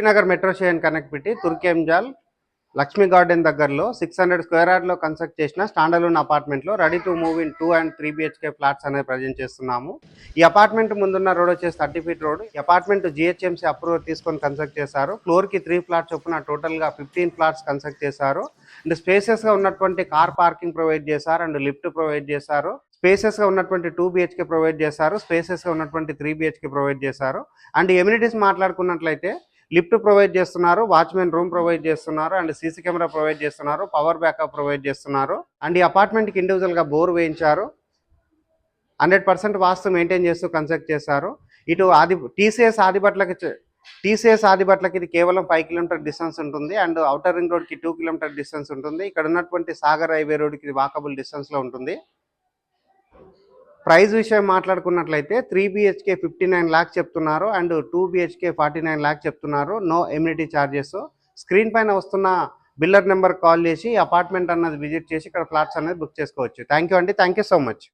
Nagar metro station connectivity Turkayamjal Lakshmi garden దగ్గరలో 600 square యార్డ్లో construct చేసిన స్టాండర్లోన్ అపార్ట్మెంట్లో ready to move in 2 and 3 BHK flats అనేది ప్రజెంట్ చేస్తున్నాము. ఈ అపార్ట్మెంట్ ముందున్న రోడ్ వచ్చేసి 30 feet రోడ్. ఈ అపార్ట్మెంట్ GHMC అప్రూవల్ తీసుకొని కన్స్ట్రక్ట్ చేశారు. ఫ్లోర్కి 3 ఫ్లాట్స్ చొప్పున టోటల్గా 15 ఫ్లాట్స్ కన్స్ట్రక్ట్ చేశారు. అండ్ స్పేసెస్గా ఉన్నటువంటి కార్ పార్కింగ్ ప్రొవైడ్ చేశారు అండ్ లిఫ్ట్ ప్రొవైడ్ చేశారు. స్పేసెస్గా ఉన్నటువంటి 2 BHK ప్రొవైడ్ చేశారు. స్పేసెస్గా ఉన్నటువంటి 3 BHK ప్రొవైడ్ చేశారు. అండ్ ఎమ్యూనిటీస్ మాట్లాడుకున్నట్లయితే లిఫ్ట్ ప్రొవైడ్ చేస్తున్నారు, వాచ్మెన్ రూమ్ ప్రొవైడ్ చేస్తున్నారు అండ్ సీసీ కెమెరా ప్రొవైడ్ చేస్తున్నారు, పవర్ బ్యాకప్ ప్రొవైడ్ చేస్తున్నారు. అండ్ ఈ అపార్ట్మెంట్కి ఇండివిజువల్గా బోర్ వేయించారు. 100% వాస్తు మెయింటైన్ చేస్తూ కన్స్ట్రక్ట్ చేశారు. ఇటు TCS ఆదిబట్లకి ఇది కేవలం 5 kilometer డిస్టెన్స్ ఉంటుంది అండ్ అవుటర్ రింగ్ రోడ్కి 2 kilometer డిస్టెన్స్ ఉంటుంది. ఇక్కడ ఉన్నటువంటి సాగర్ హైవే రోడ్కి ఇది వాకబుల్ డిస్టెన్స్లో ఉంటుంది. ప్రైస్ విషయం మాట్లాడుకున్నట్లయితే 3 BHK 59 lakhs చెప్తున్నారు అండ్ 2 BHK 49 lakhs చెప్తున్నారు. No amenity charges. స్క్రీన్ పైన వస్తున్న బిల్లర్ నెంబర్ కాల్ చేసి అపార్ట్మెంట్ అన్నది విజిట్ చేసి ఇక్కడ ఫ్లాట్స్ అనేది బుక్ చేసుకోవచ్చు. థ్యాంక్ యూ అండి. Thank you so much.